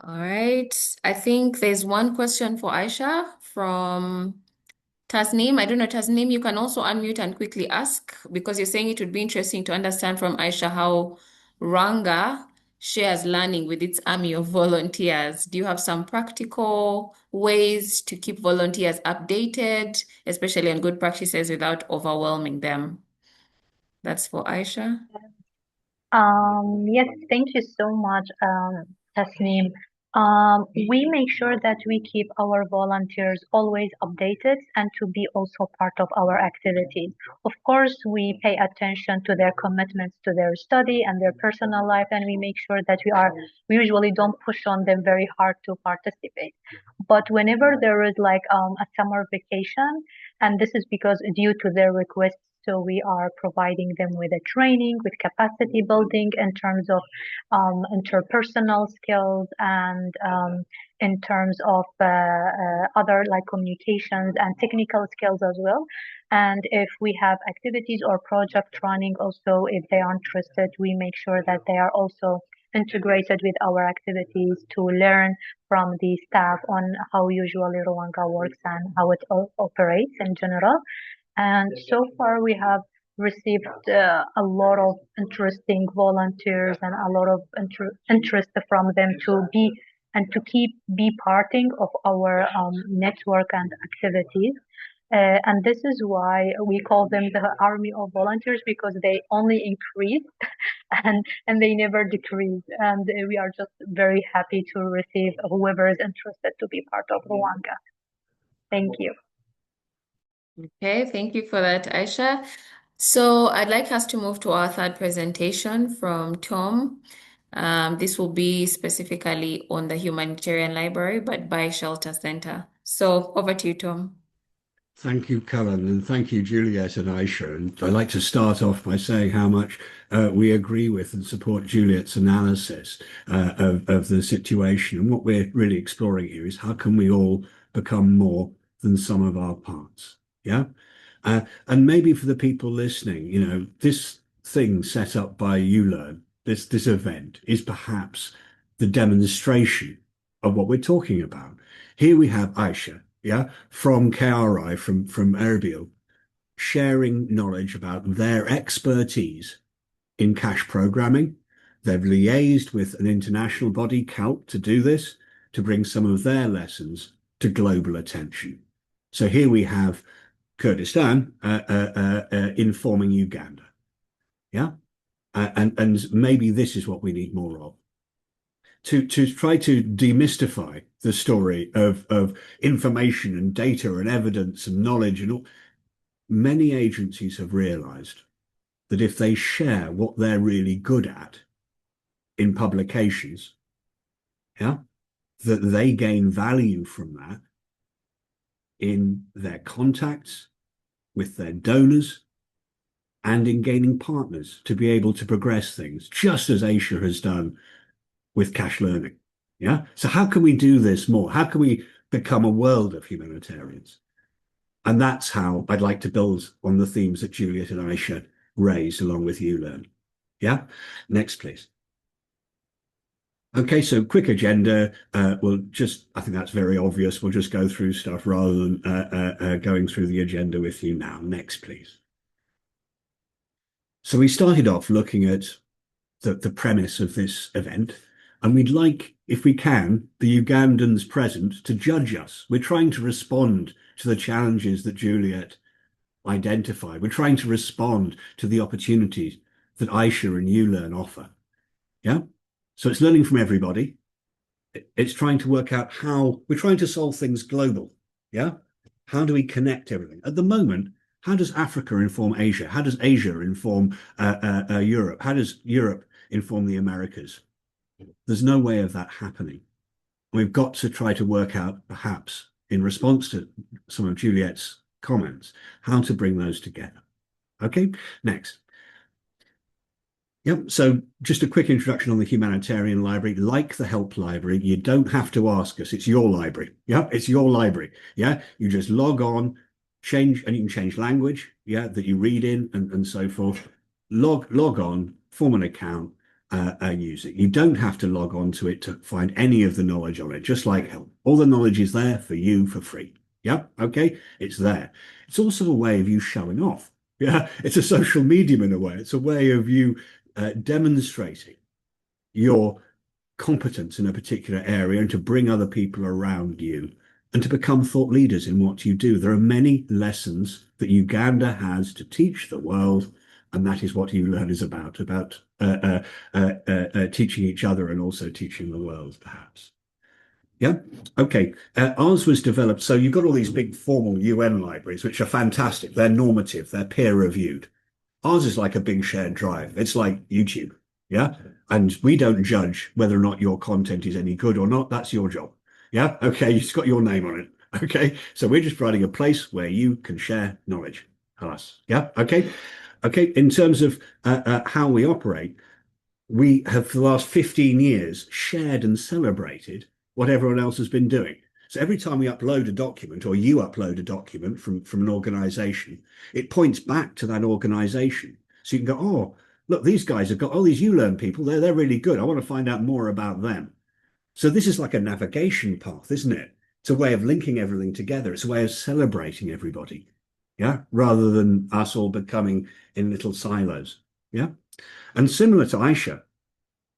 All right. I think there's one question for Aisha from Tasneem. I don't know, Tasneem, you can also unmute and quickly ask because you're saying it would be interesting to understand from Aisha how Ranga shares learning with its army of volunteers. Do you have some practical ways to keep volunteers updated, especially on good practices without overwhelming them? That's for Aisha. Yes, thank you so much, Tasneem. We make sure that we keep our volunteers always updated and to be also part of our activities. Of course, we pay attention to their commitments to their study and their personal life, and we make sure that we usually don't push on them very hard to participate. But whenever there is like a summer vacation, and this is because due to their request, so we are providing them with a training, with capacity building in terms of interpersonal skills and in terms of other like communications and technical skills as well. And if we have activities or project running also, if they are interested, we make sure that they are also integrated with our activities to learn from the staff on how usually Rwanga works and how it operates in general. And so far, we have received a lot of interesting volunteers and a lot of interest from them to be and to keep be parting of our network and activities. And this is why we call them the army of volunteers because they only increase and they never decrease. And we are just very happy to receive whoever is interested to be part of Rwanda. Thank you. Okay, thank you for that, Aisha. So I'd like us to move to our third presentation from Tom. This will be specifically on the Humanitarian Library, but by Shelter Center. So over to you, Tom. Thank you, Cullen, and thank you, Juliet and Aisha. And I'd like to start off by saying how much we agree with and support Juliet's analysis of the situation. And what we're really exploring here is how can we all become more than some of our parts? Yeah. And maybe for the people listening, this thing set up by ULearn, this event, is perhaps the demonstration of what we're talking about. Here we have Aisha, yeah, from KRI, from Erbil, sharing knowledge about their expertise in cache programming. They've liaised with an international body, CALP, to do this, to bring some of their lessons to global attention. So here we have Kurdistan informing Uganda. Yeah. And maybe this is what we need more of. To try to demystify the story of information and data and evidence and knowledge and all, many agencies have realized that if they share what they're really good at in publications, yeah, that they gain value from that in their contacts with their donors and in gaining partners to be able to progress things, just as Asia has done with cash learning. Yeah. So how can we do this more? How can we become a world of humanitarians? And that's how I'd like to build on the themes that Juliet and Aisha raised along with ULearn. Yeah. Next, please. Okay, so quick agenda. I think that's very obvious. We'll just go through stuff rather than going through the agenda with you now. Next, please. So we started off looking at the premise of this event, and we'd like, if we can, the Ugandans present to judge us. We're trying to respond to the challenges that Juliet identified. We're trying to respond to the opportunities that Aisha and ULearn offer. Yeah. So it's learning from everybody. It's trying to work out how we're trying to solve things global. Yeah. How do we connect everything? At the moment, how does Africa inform Asia? How does Asia inform Europe? How does Europe inform the Americas? There's no way of that happening. We've got to try to work out, perhaps, in response to some of Juliet's comments, how to bring those together. Okay, next. Yep, so just a quick introduction on the Humanitarian Library. Like the Help Library, you don't have to ask us. It's your library. Yeah, it's your library. Yeah, you just log on, change, and you can change language, yeah, that you read in and so forth. Log on, form an account, use it. You don't have to log on to it to find any of the knowledge on it, just like help. All the knowledge is there for you for free. Yeah, okay, it's there. It's also a way of you showing off. Yeah, it's a social medium in a way. It's a way of you demonstrating your competence in a particular area and to bring other people around you and to become thought leaders in what you do. There are many lessons that Uganda has to teach the world, and that is what ULearn is about teaching each other and also teaching the world, perhaps. Yeah. Okay. Ours was developed. So you've got all these big formal UN libraries, which are fantastic. They're normative. They're peer reviewed. Ours is like a big shared drive. It's like YouTube. Yeah. And we don't judge whether or not your content is any good or not. That's your job. Yeah. Okay. It's got your name on it. Okay. So we're just providing a place where you can share knowledge. Us. Yeah. Okay. Okay. In terms of how we operate, we have for the last 15 years shared and celebrated what everyone else has been doing. So every time we upload a document or you upload a document from an organization, it points back to that organization. So you can go, oh, look, these guys have got all these ULearn people. They're really good. I want to find out more about them. So this is like a navigation path, isn't it? It's a way of linking everything together. It's a way of celebrating everybody. Yeah. Rather than us all becoming in little silos. Yeah. And similar to Aisha,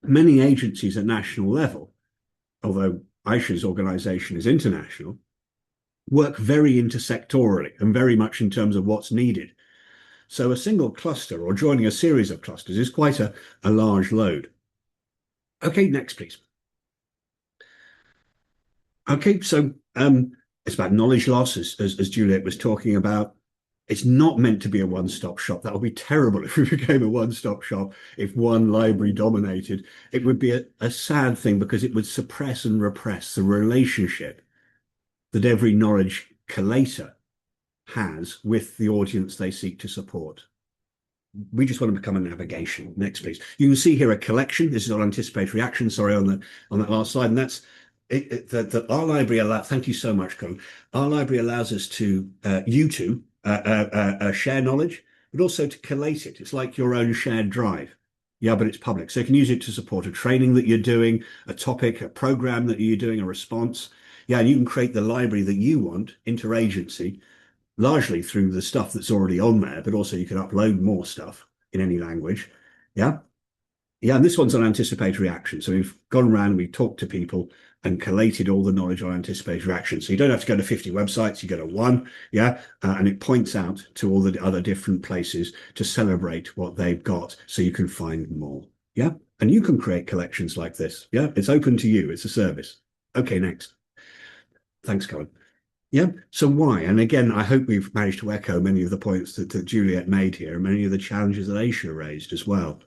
many agencies at national level, although Aisha's organization is international, work very intersectorally and very much in terms of what's needed. So a single cluster or joining a series of clusters is quite a large load. Okay, next, please. Okay, so it's about knowledge loss, as Juliet was talking about. It's not meant to be a one-stop shop. That would be terrible if we became a one-stop shop, if one library dominated. It would be a sad thing because it would suppress and repress the relationship that every knowledge collator has with the audience they seek to support. We just want to become a navigation. Next, please. You can see here a collection. This is on anticipatory action. Sorry, on that last slide, and that's our library allows. Thank you so much, Colin. Our library allows us to you two share knowledge, but also to collate it. It's like your own shared drive. Yeah, but it's public. So you can use it to support a training that you're doing, a topic, a program that you're doing, a response. Yeah, and you can create the library that you want, interagency, largely through the stuff that's already on there, but also you can upload more stuff in any language. Yeah. Yeah, and this one's on anticipatory action. So we've gone around, we've talked to people and collated all the knowledge on anticipatory action. So you don't have to go to 50 websites, you go to one, yeah, and it points out to all the other different places to celebrate what they've got so you can find more. Yeah, and you can create collections like this. Yeah, it's open to you, it's a service. Okay, next. Thanks, Colin. Yeah, so why? And again, I hope we've managed to echo many of the points that Juliet made here and many of the challenges that Aisha raised as well.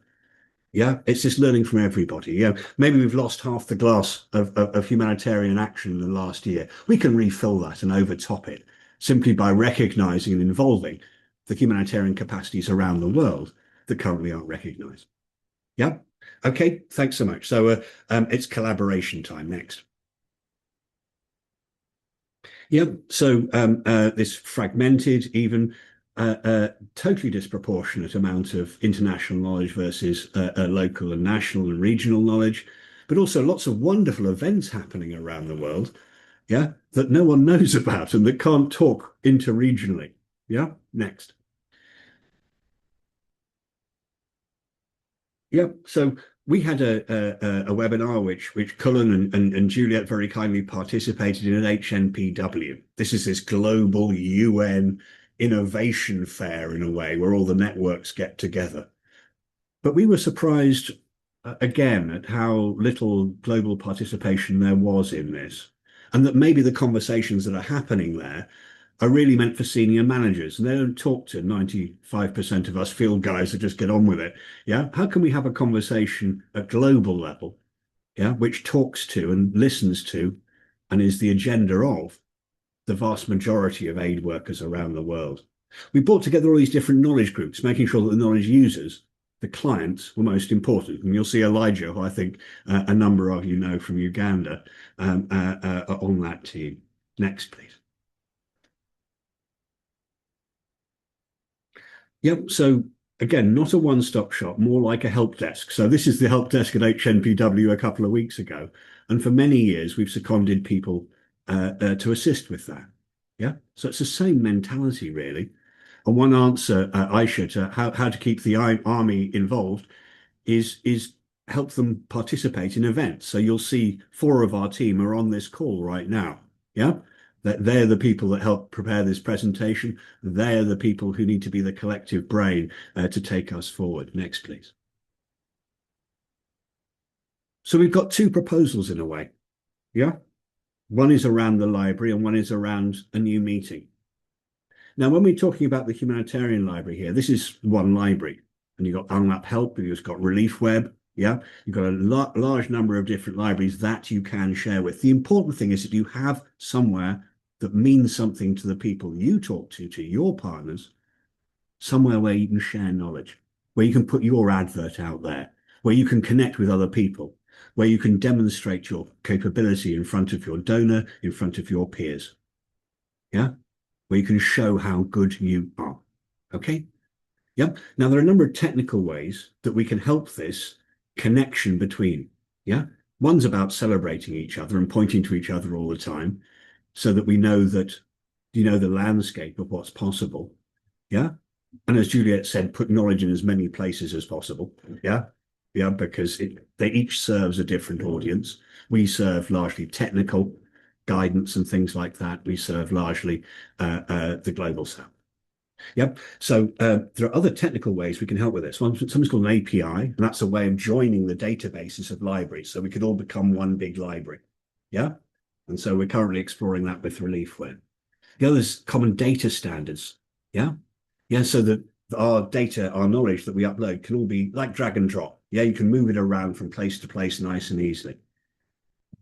Yeah, it's just learning from everybody. Yeah, maybe we've lost half the glass of humanitarian action in the last year. We can refill that and overtop it simply by recognizing and involving the humanitarian capacities around the world that currently aren't recognized. Yeah. Okay. Thanks so much. So it's collaboration time next. Yeah. So this fragmented, even totally disproportionate amount of international knowledge versus local and national and regional knowledge, but also lots of wonderful events happening around the world, yeah, that no one knows about and that can't talk interregionally. Yeah, next. Yeah, so we had a webinar which Cullen and Juliet very kindly participated in at HNPW. This is this global UN innovation fair in a way where all the networks get together. But we were surprised again at how little global participation there was in this, and that maybe the conversations that are happening there are really meant for senior managers, and they don't talk to 95% of us field guys that just get on with it. Yeah, how can we have a conversation at global level, yeah, which talks to and listens to and is the agenda of the vast majority of aid workers around the world? We brought together all these different knowledge groups, making sure that the knowledge users, the clients, were most important. And you'll see Elijah, who I think a number of you know from Uganda, on that team. Next, please. Yep. So Again, not a one-stop shop, more like a help desk. So this is the help desk at HNPW a couple of weeks ago. And for many years, we've seconded people to assist with that. Yeah. So it's the same mentality, really. And one answer, Aisha, to how to keep the army involved is help them participate in events. So you'll see 4 of our team are on this call right now. Yeah. That they're the people that help prepare this presentation. They're the people who need to be the collective brain to take us forward. Next, please. So we've got 2 proposals in a way. Yeah. One is around the library and one is around a new meeting. Now, when we're talking about the humanitarian library here, this is one library, and you've got Unmap Help, you've got Relief Web, yeah, you've got a large number of different libraries that you can share with. The important thing is that you have somewhere that means something to the people you talk to your partners, somewhere where you can share knowledge, where you can put your advert out there, where you can connect with other people, where you can demonstrate your capability in front of your donor, in front of your peers. Yeah, where you can show how good you are. Okay. Yep. Now, there are a number of technical ways that we can help this connection between. Yeah. One's about celebrating each other and pointing to each other all the time so that we know that, the landscape of what's possible. Yeah. And as Juliet said, put knowledge in as many places as possible. Yeah. Yeah. Because they each serves a different audience. We serve largely technical guidance and things like that. We serve largely the global south. Yep. So there are other technical ways we can help with this. Something's called an API, and that's a way of joining the databases of libraries. So we could all become one big library. Yeah. And so we're currently exploring that with Relief Web. The other is common data standards. Yeah. Yeah. So that our data, our knowledge that we upload can all be like drag and drop. Yeah. You can move it around from place to place nice and easily.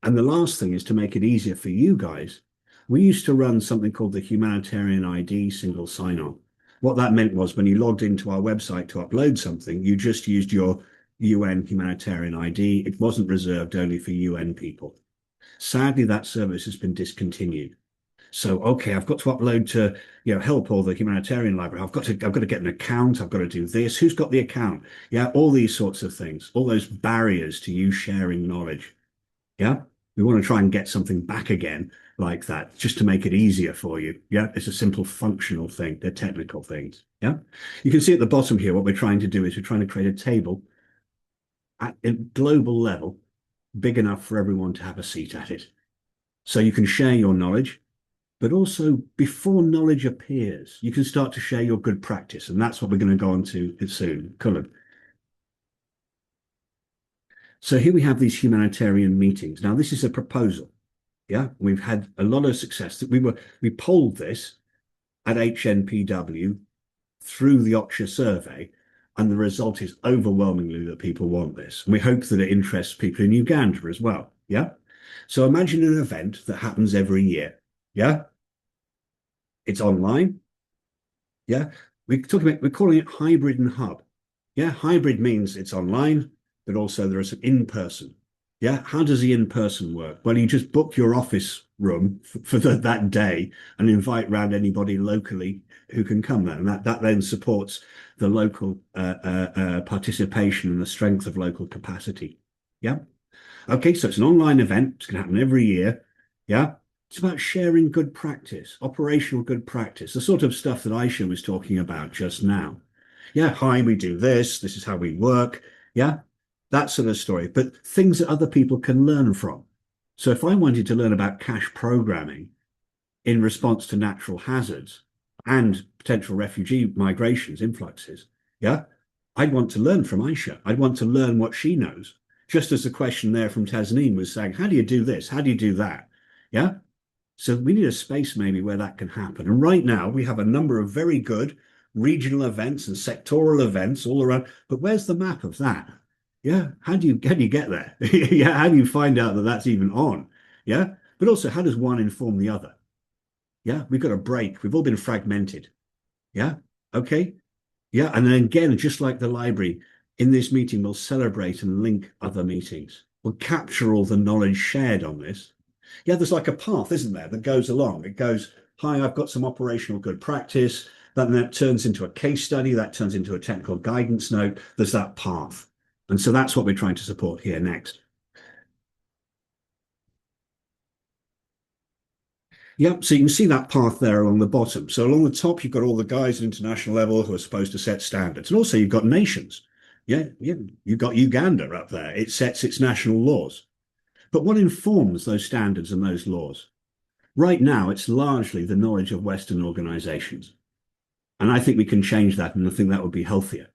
And the last thing is to make it easier for you guys. We used to run something called the Humanitarian ID single sign-on. What that meant was when you logged into our website to upload something, you just used your UN Humanitarian ID. It wasn't reserved only for UN people. Sadly, that service has been discontinued. So, okay, I've got to upload to, help or the humanitarian library. I've got to get an account. I've got to do this. Who's got the account? Yeah, all these sorts of things, all those barriers to you sharing knowledge. Yeah. We want to try and get something back again like that, just to make it easier for you. Yeah. It's a simple functional thing. They're technical things. Yeah. You can see at the bottom here, what we're trying to do is we're trying to create a table at a global level, big enough for everyone to have a seat at it. So you can share your knowledge, but also before knowledge appears, you can start to share your good practice. And that's what we're going to go on to soon. Cullen. So here we have these humanitarian meetings. Now, this is a proposal. Yeah, we've had a lot of success. We polled this at HNPW through the OCHA survey, and the result is overwhelmingly that people want this. And we hope that it interests people in Uganda as well. Yeah. So imagine an event that happens every year. Yeah. It's online. Yeah. We're calling it hybrid and hub. Yeah. Hybrid means it's online, but also there is some in-person. Yeah. How does the in-person work? Well, you just book your office room for that day and invite round anybody locally who can come there. And that then supports the local participation and the strength of local capacity. Yeah. Okay. So it's an online event. It's going to happen every year. Yeah. It's about sharing good practice, operational good practice, the sort of stuff that Aisha was talking about just now. Yeah. Hi, we do this. This is how we work. Yeah. That sort of story, but things that other people can learn from. So if I wanted to learn about cache programming in response to natural hazards and potential refugee migrations, influxes, yeah, I'd want to learn from Aisha. I'd want to learn what she knows. Just as the question there from Tasneem was saying, how do you do this? How do you do that? Yeah. So we need a space maybe where that can happen. And right now we have a number of very good regional events and sectoral events all around. But where's the map of that? Yeah. How do you get there? Yeah. How do you find out that that's even on? Yeah. But also, how does one inform the other? Yeah. We've got a break. We've all been fragmented. Yeah. Okay. Yeah. And then again, just like the library, in this meeting, we'll celebrate and link other meetings. We'll capture all the knowledge shared on this. Yeah. There's like a path, isn't there, that goes along. It goes, hi, I've got some operational good practice. Then that turns into a case study, that turns into a technical guidance note. There's that path. And so that's what we're trying to support here next. Yep, so you can see that path there along the bottom. So along the top, you've got all the guys at international level who are supposed to set standards. And also you've got nations. Yeah, you've got Uganda up there. It sets its national laws. But what informs those standards and those laws? Right now, it's largely the knowledge of Western organizations. And I think we can change that, and I think that would be healthier.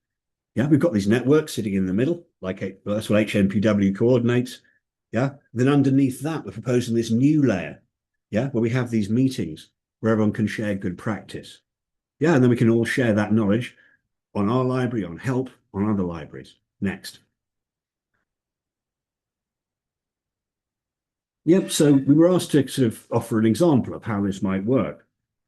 Yeah, we've got these networks sitting in the middle, like well, that's what HNPW coordinates. Yeah, then underneath that, we're proposing this new layer. Yeah, where we have these meetings where everyone can share good practice. Yeah, and then we can all share that knowledge on our library, on help, on other libraries. Next. Yep, so we were asked to sort of offer an example of how this might work.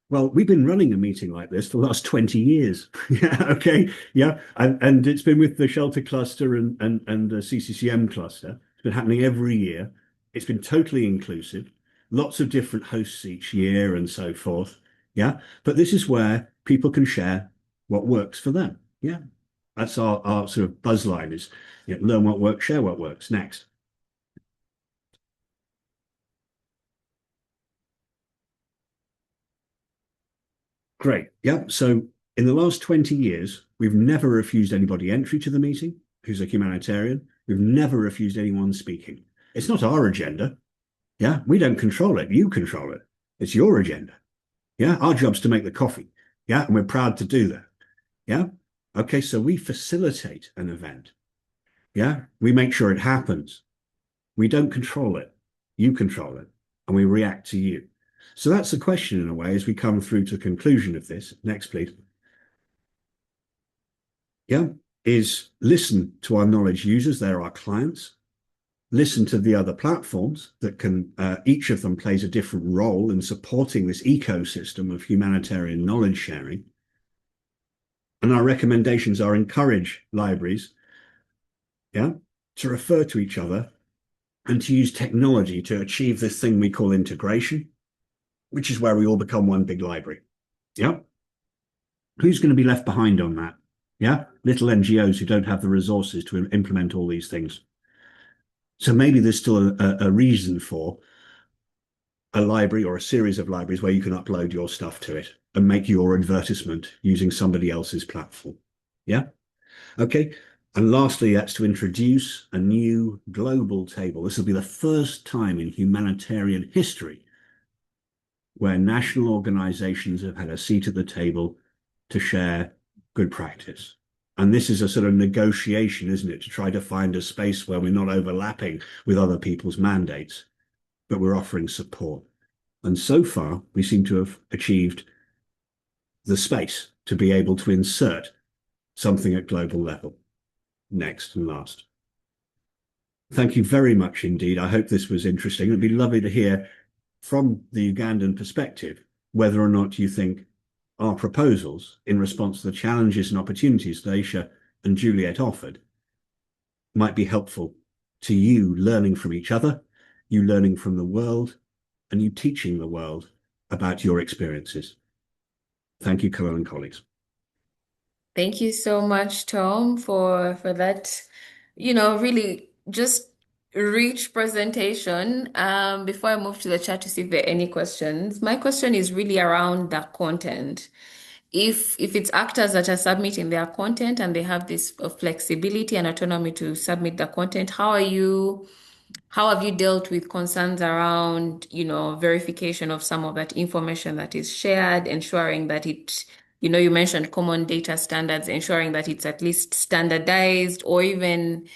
Well, we've been running a meeting like this for the last 20 years. Yeah, okay. Yeah. And it's been with the shelter cluster and the CCCM cluster. It's been happening every year. It's been totally inclusive, lots of different hosts each year and so forth. Yeah. But this is where people can share what works for them. Yeah. That's our sort of buzz line is, learn what works, share what works. Next. Great. Yeah. So in the last 20 years, we've never refused anybody entry to the meeting who's a humanitarian. We've never refused anyone speaking. It's not our agenda. Yeah. We don't control it. You control it. It's your agenda. Yeah. Our job's to make the coffee. Yeah. And we're proud to do that. Yeah. Okay. So we facilitate an event. Yeah. We make sure it happens. We don't control it. You control it. And we react to you. So that's the question in a way as we come through to the conclusion of this. Next, please. Yeah, is listen to our knowledge users. They're our clients. Listen to the other platforms that can, each of them plays a different role in supporting this ecosystem of humanitarian knowledge sharing. And our recommendations are encourage libraries, yeah, to refer to each other and to use technology to achieve this thing we call integration, which is where we all become one big library. Yeah. Who's going to be left behind on that? Yeah. Little NGOs who don't have the resources to implement all these things. So maybe there's still a reason for a library or a series of libraries where you can upload your stuff to it and make your advertisement using somebody else's platform. Yeah. Okay. And lastly, that's to introduce a new global table. This will be the first time in humanitarian history where national organizations have had a seat at the table to share good practice. And this is a sort of negotiation, isn't it, to try to find a space where we're not overlapping with other people's mandates, but we're offering support. And so far, we seem to have achieved the space to be able to insert something at global level. Next and last. Thank you very much indeed. I hope this was interesting. It'd be lovely to hear from the Ugandan perspective whether or not you think our proposals in response to the challenges and opportunities that Aisha and Juliet offered might be helpful to you learning from each other, you learning from the world, and you teaching the world about your experiences. Thank you, Carol and colleagues. Thank you so much, Tom, for that, really just rich presentation. Before I move to the chat to see if there are any questions, my question is really around the content. If it's actors that are submitting their content and they have this flexibility and autonomy to submit the content, how have you dealt with concerns around, verification of some of that information that is shared, ensuring that you mentioned common data standards, ensuring that it's at least standardized, or even,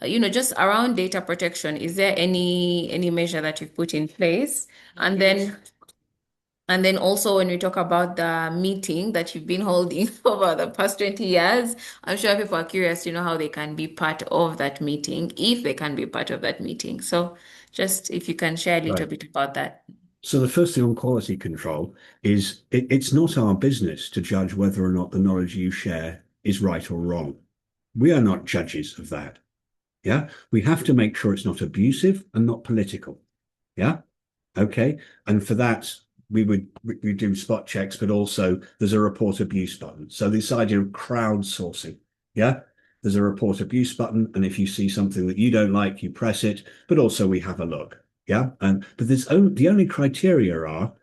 just around data protection. Is there any measure that you've put in place? And then also when we talk about the meeting that you've been holding over the past 20 years, I'm sure people are curious to know how they can be part of that meeting, if they can be part of that meeting. So just if you can share a little Right. bit about that. So the first thing on quality control is it's not our business to judge whether or not the knowledge you share is right or wrong. We are not judges of that. Yeah. We have to make sure it's not abusive and not political. Yeah. Okay. And for that, we do spot checks, but also there's a report abuse button. So this idea of crowdsourcing, yeah, there's a report abuse button, and if you see something that you don't like, you press it. But also we have a look, yeah. And but the only criteria are: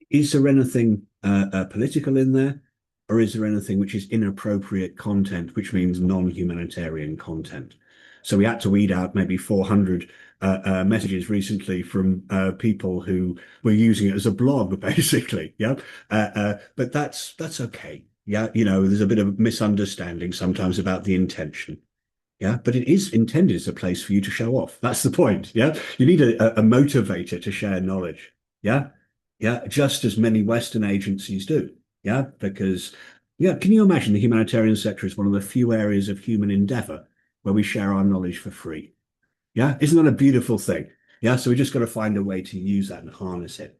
is there anything political in there, or is there anything which is inappropriate content, which means non-humanitarian content? So we had to weed out maybe 400 messages recently from people who were using it as a blog, basically. Yeah, but that's okay. Yeah, there's a bit of misunderstanding sometimes about the intention. Yeah, but it is intended as a place for you to show off. That's the point. Yeah, you need a motivator to share knowledge. Yeah, yeah, just as many Western agencies do. Yeah, because yeah, can you imagine the humanitarian sector is one of the few areas of human endeavor where we share our knowledge for free? Yeah, isn't that a beautiful thing? Yeah, so we just got to find a way to use that and harness it.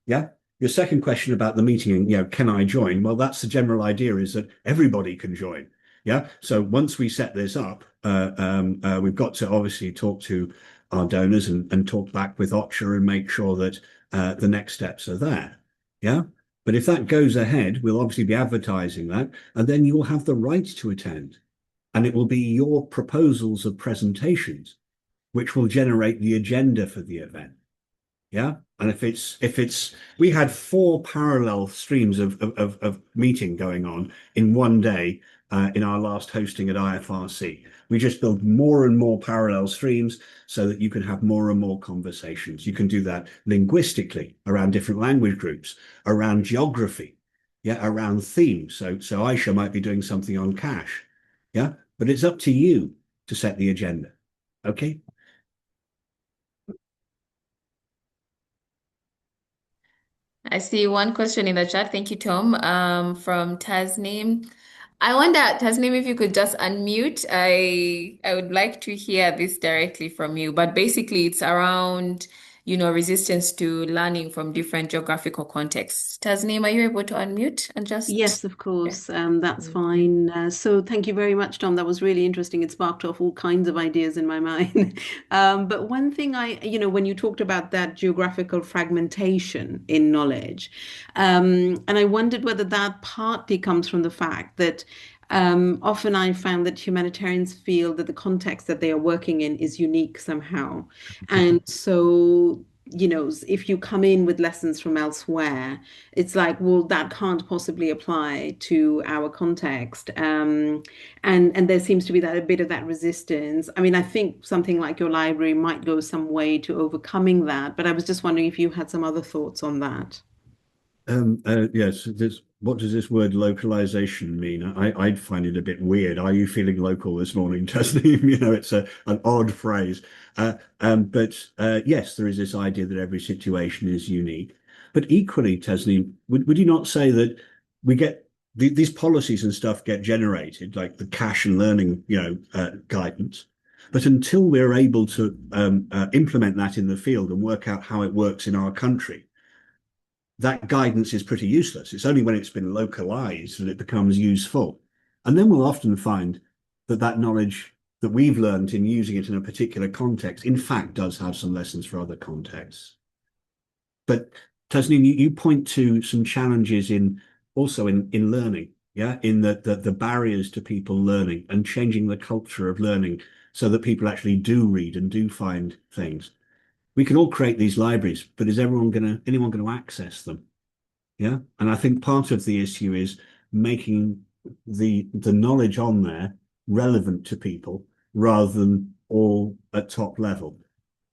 Yeah. Your second question about the meeting, can I join? Well, that's the general idea, is that everybody can join. Yeah. So once we set this up, we've got to obviously talk to our donors and talk back with OCHA and make sure that the next steps are there. Yeah. But if that goes ahead, we'll obviously be advertising that, and then you'll have the right to attend. And it will be your proposals of presentations which will generate the agenda for the event. Yeah. And if it's we had 4 parallel streams of meeting going on in one day in our last hosting at IFRC. We just build more and more parallel streams so that you can have more and more conversations. You can do that linguistically around different language groups, around geography, yeah, around themes. So Aisha might be doing something on cash, yeah, but it's up to you to set the agenda. Okay. I see one question in the chat. Thank you, Tom. From Tasneem. I wonder, Tasneem, if you could just unmute. I would like to hear this directly from you. But basically, it's around, resistance to learning from different geographical contexts. Tasneem, are you able to unmute and just Yes, of course. That's fine. So thank you very much, Tom. That was really interesting. It sparked off all kinds of ideas in my mind. But one thing when you talked about that geographical fragmentation in knowledge, and I wondered whether that partly comes from the fact that often I found that humanitarians feel that the context that they are working in is unique somehow. And so, if you come in with lessons from elsewhere, it's like, well, that can't possibly apply to our context. And there seems to be that a bit of that resistance. I mean, I think something like your library might go some way to overcoming that, but I was just wondering if you had some other thoughts on that. Yes, what does this word localization mean? I'd find it a bit weird. Are you feeling local this morning, Tasneem? It's an odd phrase. But yes, there is this idea that every situation is unique. But equally, Tasneem, would you not say that we get these policies and stuff get generated, like the cash and learning, guidance. But until we're able to implement that in the field and work out how it works in our country, that guidance is pretty useless. It's only when it's been localized that it becomes useful. And then we'll often find that that knowledge that we've learned in using it in a particular context, in fact, does have some lessons for other contexts. But Tasneem, you point to some challenges in learning, yeah, in the barriers to people learning and changing the culture of learning so that people actually do read and do find things. We can all create these libraries, but is anyone going to access them? Yeah. And I think part of the issue is making the knowledge on there relevant to people rather than all at top level.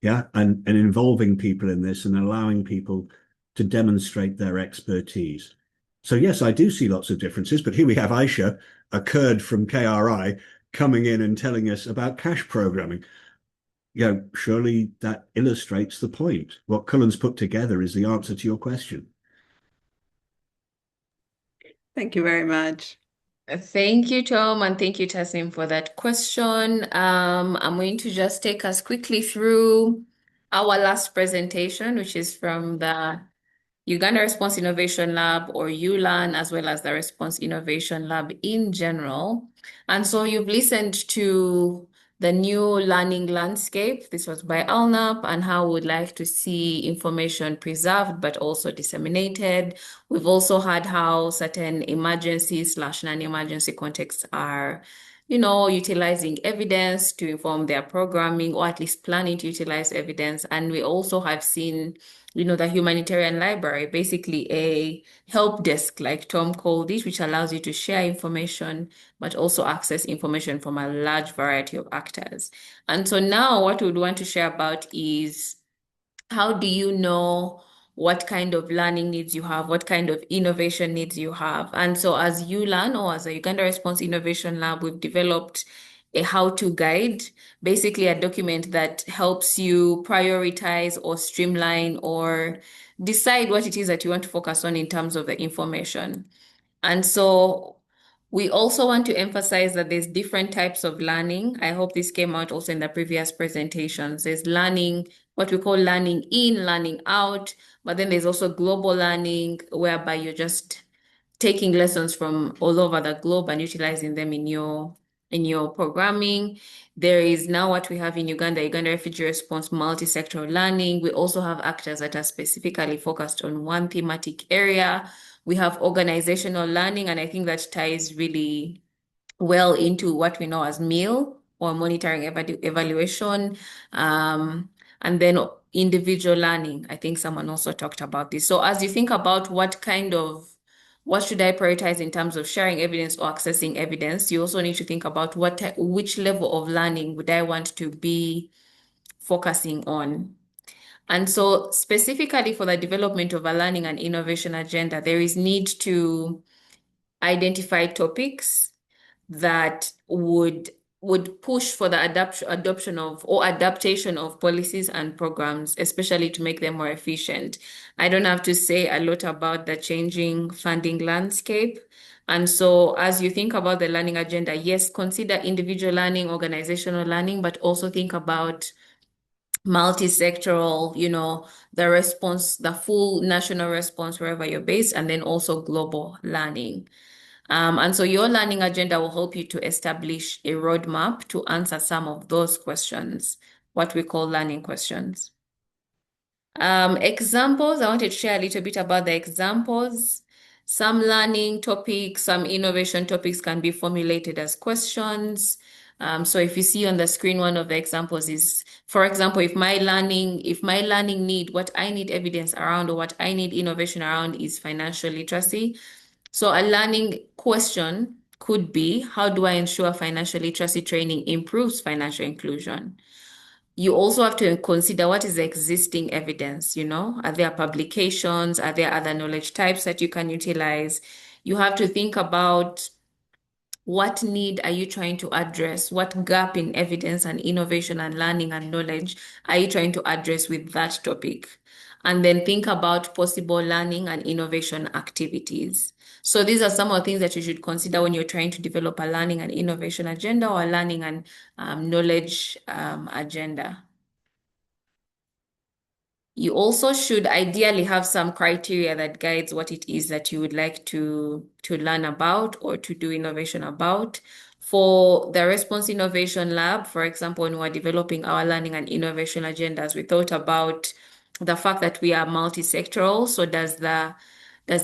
Yeah. And involving people in this and allowing people to demonstrate their expertise. So yes, I do see lots of differences, but here we have Aisha, a Kurd from KRI, coming in and telling us about cash programming. Surely that illustrates the point. What Cullen's put together is the answer to your question. Thank you very much. Thank you, Tom, and thank you, Tasnim, for that question. I'm going to just take us quickly through our last presentation, which is from the Uganda Response Innovation Lab, or ULAN, as well as the Response Innovation Lab in general. And so you've listened to the new learning landscape. This was by Alnap, and how we would like to see information preserved but also disseminated. We've also had how certain emergency/non-emergency contexts are, utilizing evidence to inform their programming, or at least planning to utilize evidence. And we also have seen, the humanitarian library, basically a help desk, like Tom called it, which allows you to share information, but also access information from a large variety of actors. And so now what we would want to share about is, how do you know what kind of learning needs you have, what kind of innovation needs you have? And so as you learn, or as a Uganda Response Innovation Lab, we've developed a how-to guide, basically a document that helps you prioritize or streamline or decide what it is that you want to focus on in terms of the information. And so we also want to emphasize that there's different types of learning. I hope this came out also in the previous presentations. There's learning, what we call learning in, learning out, but then there's also global learning, whereby you're just taking lessons from all over the globe and utilizing them in your programming. There is now what we have in Uganda, Uganda Refugee Response multi-sectoral learning. We also have actors that are specifically focused on one thematic area. We have organizational learning, and I think that ties really well into what we know as MIL, or monitoring evaluation. And then individual learning. I think someone also talked about this. So as you think about what should I prioritize in terms of sharing evidence or accessing evidence, you also need to think about which level of learning would I want to be focusing on. And so specifically for the development of a learning and innovation agenda, there is need to identify topics that would push for the adoption of or adaptation of policies and programs, especially to make them more efficient. I don't have to say a lot about the changing funding landscape. And so as you think about the learning agenda, yes, consider individual learning, organizational learning, but also think about multi-sectoral, the response, the full national response wherever you're based, and then also global learning. And so your learning agenda will help you to establish a roadmap to answer some of those questions, what we call learning questions. Examples, I wanted to share a little bit about the examples. Some learning topics, some innovation topics can be formulated as questions. So if you see on the screen, one of the examples is, for example, if my learning need, what I need evidence around or what I need innovation around is financial literacy. So a learning question could be, how do I ensure financial literacy training improves financial inclusion? You also have to consider what is the existing evidence, Are there publications? Are there other knowledge types that you can utilize? You have to think about, what need are you trying to address? What gap in evidence and innovation and learning and knowledge are you trying to address with that topic? And then think about possible learning and innovation activities. So these are some of the things that you should consider when you're trying to develop a learning and innovation agenda or a learning and knowledge agenda. You also should ideally have some criteria that guides what it is that you would like to learn about or to do innovation about. For the Response Innovation Lab, for example, when we were developing our learning and innovation agendas, we thought about the fact that we are multi-sectoral. So does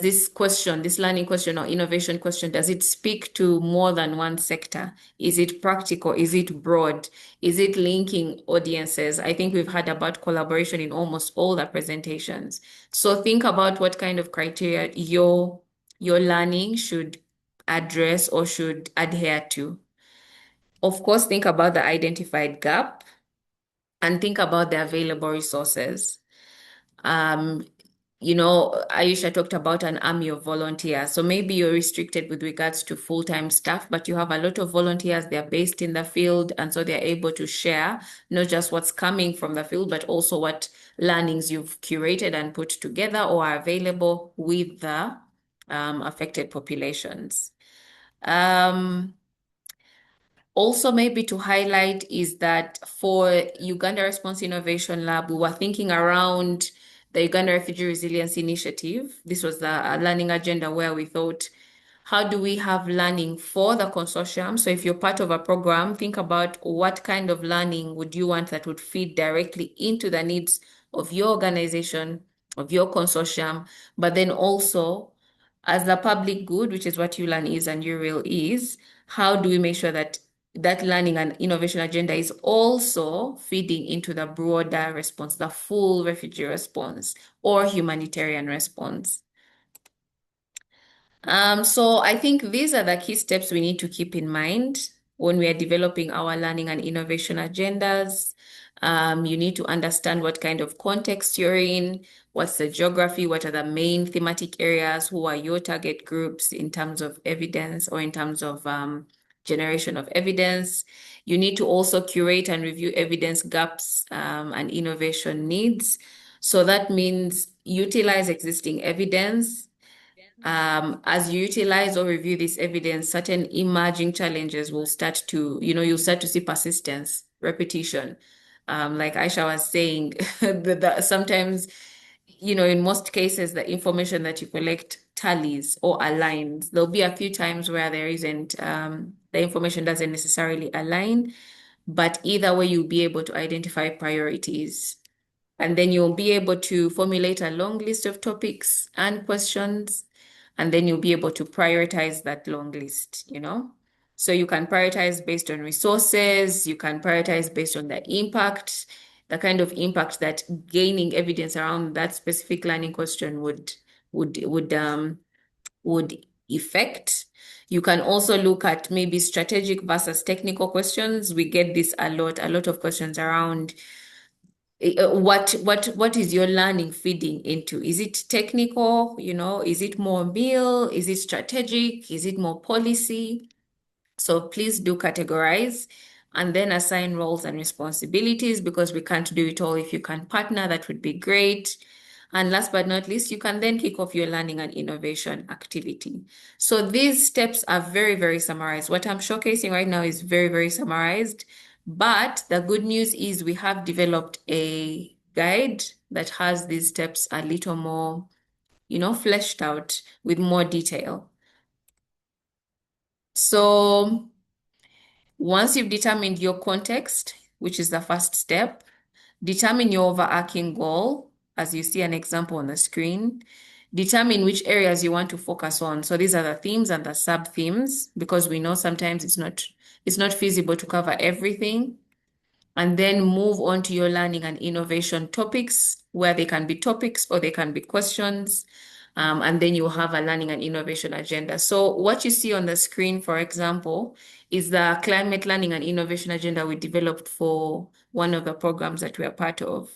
this learning question or innovation question, does it speak to more than one sector? Is it practical? Is it broad? Is it linking audiences? I think we've heard about collaboration in almost all the presentations. So think about what kind of criteria your learning should address or should adhere to. Of course, think about the identified gap and think about the available resources. Aisha talked about an army of volunteers. So maybe you're restricted with regards to full-time staff, but you have a lot of volunteers. They're based in the field, and so they're able to share not just what's coming from the field, but also what learnings you've curated and put together or are available with the affected populations. Also, maybe to highlight is that for Uganda Response Innovation Lab, we were thinking around the Uganda Refugee Resilience Initiative. This was the learning agenda where we thought, how do we have learning for the consortium? So if you're part of a program, think about what kind of learning would you want that would feed directly into the needs of your organization, of your consortium, but then also as the public good, which is what ULearn is and UReal is, how do we make sure that that learning and innovation agenda is also feeding into the broader response, the full refugee response or humanitarian response? So I think these are the key steps we need to keep in mind when we are developing our learning and innovation agendas. You need to understand what kind of context you're in, what's the geography, what are the main thematic areas, who are your target groups in terms of evidence or in terms of generation of evidence. You need to also curate and review evidence gaps and innovation needs. So that means utilize existing evidence. As you utilize or review this evidence, certain emerging challenges will start to, you'll start to see persistence, repetition. Like Aisha was saying, sometimes, in most cases, the information that you collect tallies or aligns. There'll be a few times where there isn't, the information doesn't necessarily align, but either way, you'll be able to identify priorities. And then you'll be able to formulate a long list of topics and questions, and then you'll be able to prioritize that long list, So you can prioritize based on resources, you can prioritize based on the impact, the kind of impact that gaining evidence around that specific learning question would affect. You can also look at maybe strategic versus technical questions. We get this a lot of questions around what is your learning feeding into? Is it technical? Is it more meal? Is it strategic? Is it more policy? So please do categorize and then assign roles and responsibilities, because we can't do it all. If you can partner, that would be great. And last but not least, you can then kick off your learning and innovation activity. So these steps are very, very summarized. What I'm showcasing right now is very, very summarized. But the good news is we have developed a guide that has these steps a little more, fleshed out with more detail. So once you've determined your context, which is the first step, determine your overarching goal, as you see an example on the screen. Determine which areas you want to focus on. So these are the themes and the sub-themes, because we know sometimes it's not feasible to cover everything. And then move on to your learning and innovation topics, where they can be topics or they can be questions. And then you'll have a learning and innovation agenda. So what you see on the screen, for example, is the climate learning and innovation agenda we developed for one of the programs that we are part of.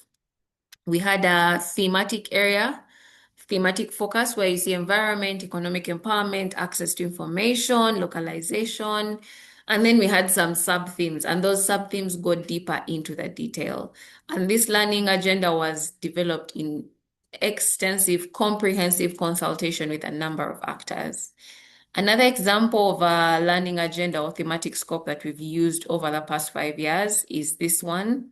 We had a thematic focus, where you see environment, economic empowerment, access to information, localization. And then we had some sub-themes, and those sub-themes go deeper into the detail. And this learning agenda was developed in extensive, comprehensive consultation with a number of actors. Another example of a learning agenda or thematic scope that we've used over the past 5 years is this one.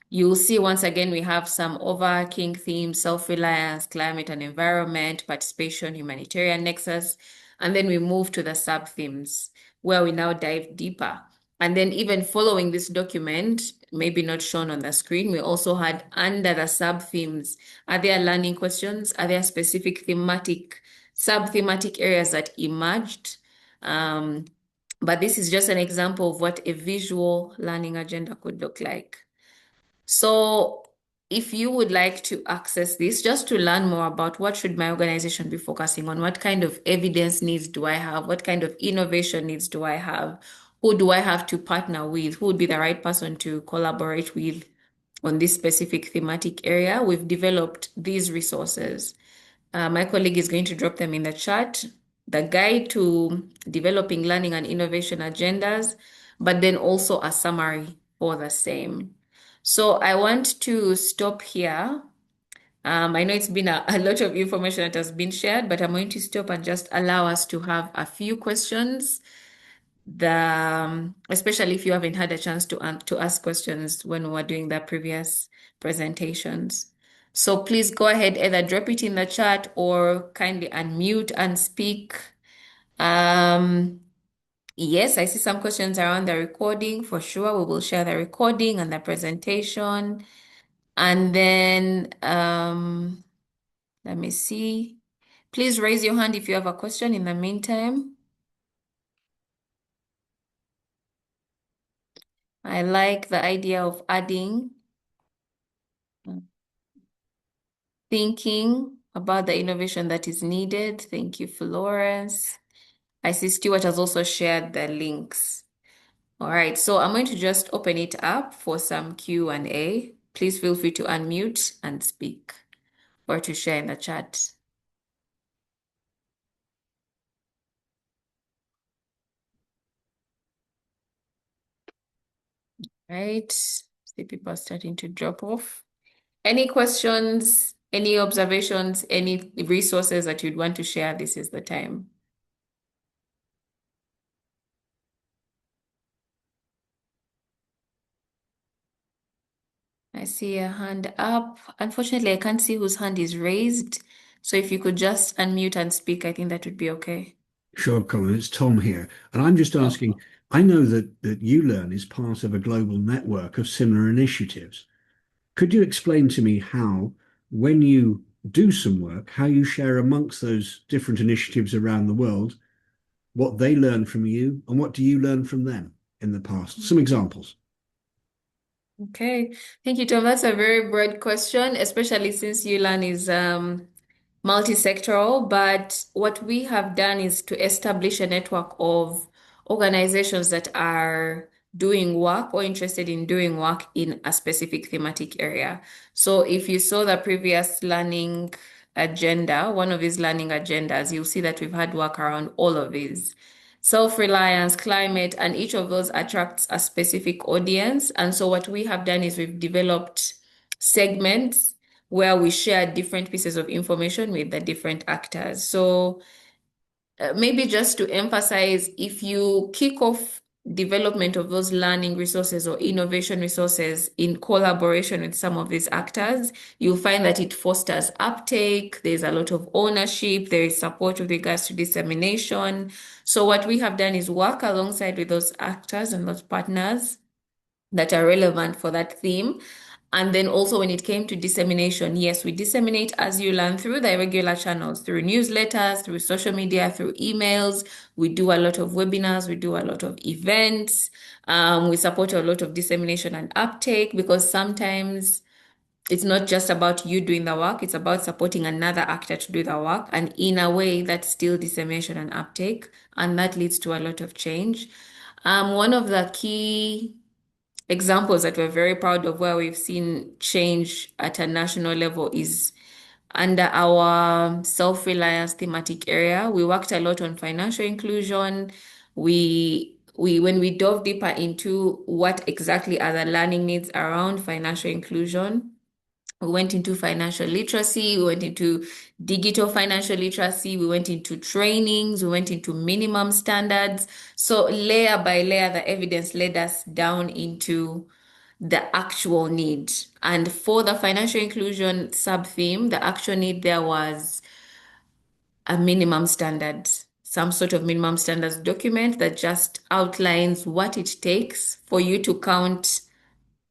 You'll see once again, we have some overarching themes: self-reliance, climate and environment, participation, humanitarian nexus. And then we move to the sub-themes, where we now dive deeper. And then even following this document, maybe not shown on the screen, we also had under the sub-themes, are there learning questions? Are there specific sub-thematic areas that emerged? But this is just an example of what a visual learning agenda could look like. So if you would like to access this, just to learn more about what should my organization be focusing on, what kind of evidence needs do I have, what kind of innovation needs do I have, who do I have to partner with, who would be the right person to collaborate with on this specific thematic area, we've developed these resources. My colleague is going to drop them in the chat: the guide to developing learning and innovation agendas, but then also a summary for the same. So I want to stop here. I know it's been a lot of information that has been shared, but I'm going to stop and just allow us to have a few questions. Especially if you haven't had a chance to ask questions when we were doing the previous presentations. So please go ahead, either drop it in the chat or kindly unmute and speak. Um, yes, I see some questions around the recording. For sure, we will share the recording and the presentation. And then let me see. Please raise your hand if you have a question in the meantime. I like the idea of adding thinking about the innovation that is needed. Thank you, Florence. I see Stuart has also shared the links. All right, so I'm going to just open it up for some Q&A. Please feel free to unmute and speak or to share in the chat. Right, see people are starting to drop off. Any questions, any observations, any resources that you'd want to share? This is the time. I see a hand up. Unfortunately, I can't see whose hand is raised. So if you could just unmute and speak, I think that would be okay. Sure, Colin, it's Tom here. And I'm just Oh, asking, I know that ULearn is part of a global network of similar initiatives. Could you explain to me how, when you do some work, how you share amongst those different initiatives around the world, what they learn from you and what do you learn from them in the past? Some examples. okay. Thank you, Tom. That's a very broad question, especially since ULAN is multi-sectoral. But what we have done is to establish a network of organizations that are doing work or interested in doing work in a specific thematic area. So if you saw the previous learning agenda, one of these learning agendas, you'll see that we've had work around all of these. Self-reliance, climate, and each of those attracts a specific audience. And so what we have done is we've developed segments where we share different pieces of information with the different actors. So maybe just to emphasize, if you kick off development of those learning resources or innovation resources in collaboration with some of these actors, you'll find that it fosters uptake. There's a lot of ownership. There is support with regards to dissemination. So what we have done is work alongside with those actors and those partners that are relevant for that theme. And then also when it came to dissemination, yes, we disseminate as you learn through the regular channels, through newsletters, through social media, through emails. We do a lot of webinars, we do a lot of events. We support a lot of dissemination and uptake because sometimes it's not just about you doing the work, it's about supporting another actor to do the work. And in a way, that's still dissemination and uptake. And that leads to a lot of change. One of the key examples that we're very proud of where we've seen change at a national level is under our self-reliance thematic area. We worked a lot on financial inclusion. We when we dove deeper into what exactly are the learning needs around financial inclusion, we went into financial literacy, we went into digital financial literacy, we went into trainings, we went into minimum standards. So layer by layer, the evidence led us down into the actual need. And for the financial inclusion sub-theme, the actual need there was a minimum standard, some sort of minimum standards document that just outlines what it takes for you to count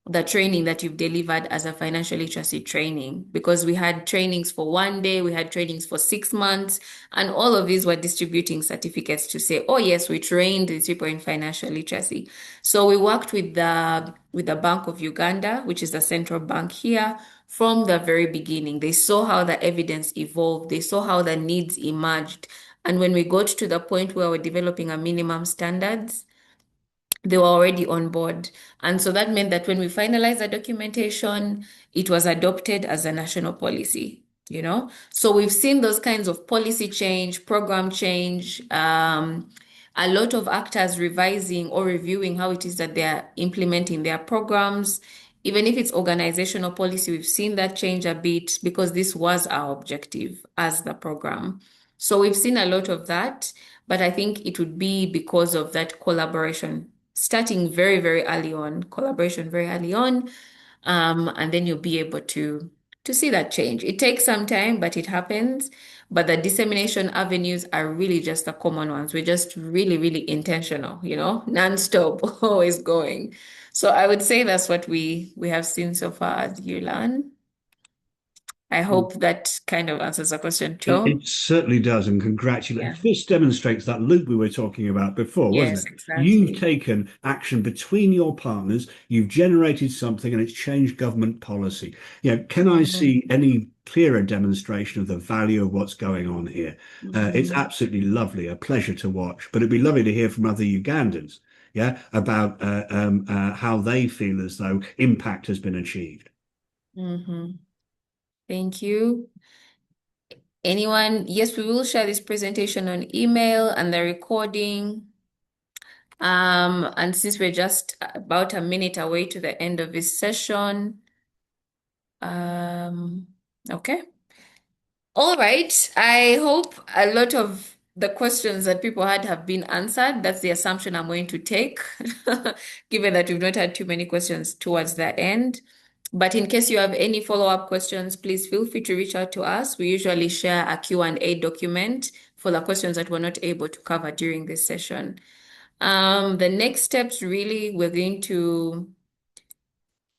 the training that you've delivered as a financial literacy training, because we had trainings for 1 day, we had trainings for 6 months, and all of these were distributing certificates to say, oh yes, we trained these people in financial literacy. So we worked with the Bank of Uganda, which is the central bank here, from the very beginning. They saw how the evidence evolved, they saw how the needs emerged. And when we got to the point where we're developing a minimum standards, they were already on board. And so that meant that when we finalized the documentation, it was adopted as a national policy, you know? So we've seen those kinds of policy change, program change, a lot of actors revising or reviewing how it is that they're implementing their programs. Even if it's organizational policy, we've seen that change a bit because this was our objective as the program. So we've seen a lot of that, but I think it would be because of that collaboration starting very, very early on, collaboration very early on, and then you'll be able to to see that change. It takes some time, but it happens. But the dissemination avenues are really just the common ones. We're just really, really intentional, non-stop, always going. So I would say that's what we have seen so far, Yulan. I hope that kind of answers the question, It Tom. certainly does, and Yeah. congratulations. This demonstrates that loop we were talking about before, wasn't Yes, it? You've exactly. taken action between your partners, you've generated something, and it's changed government policy. Can I Mhm. see any clearer demonstration of the value of what's going on here? It's Mhm. absolutely lovely, a pleasure to watch, but it'd be lovely to hear from other Ugandans, about how they feel as though impact has been achieved. Mhm. Thank you. Anyone? Yes, we will share this presentation on email and the recording. And since we're just about a minute away to the end of this session, um, okay. All right. I hope a lot of the questions that people had have been answered. That's the assumption I'm going to take, given that we've not had too many questions towards the end. But in case you have any follow-up questions, please feel free to reach out to us. We usually share a Q&A document for the questions that we're not able to cover during this session. The next steps, really, we're going to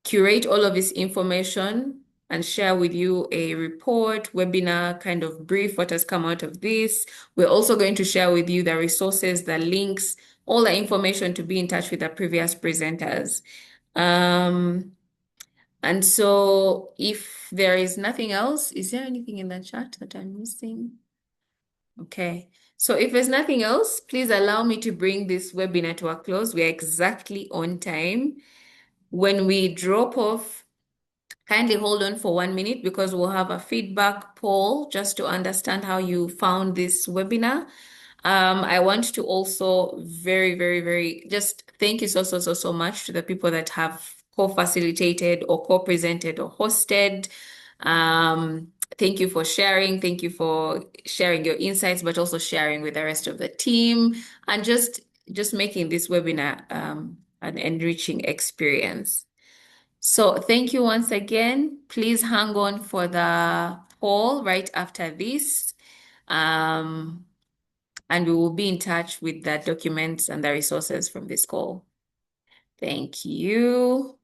curate all of this information and share with you a report, webinar, kind of brief what has come out of this. We're also going to share with you the resources, the links, all the information to be in touch with the previous presenters. And so if there is nothing else, is there anything in the chat that I'm missing? Okay. So if there's nothing else, please allow me to bring this webinar to a close. We are exactly on time. When we drop off, kindly hold on for 1 minute because we'll have a feedback poll just to understand how you found this webinar. I want to also very, very, very just thank you so much to the people that have co-facilitated or co-presented or hosted. Thank you for sharing. Thank you for sharing your insights, but also sharing with the rest of the team and just making this webinar an enriching experience. So thank you once again. Please hang on for the poll right after this. Um, and we will be in touch with the documents and the resources from this call. Thank you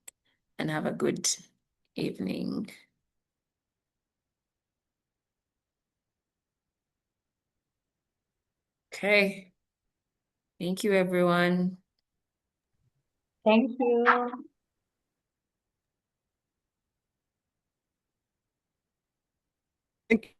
and have a good evening. Okay. Thank you, everyone. Thank you. Thank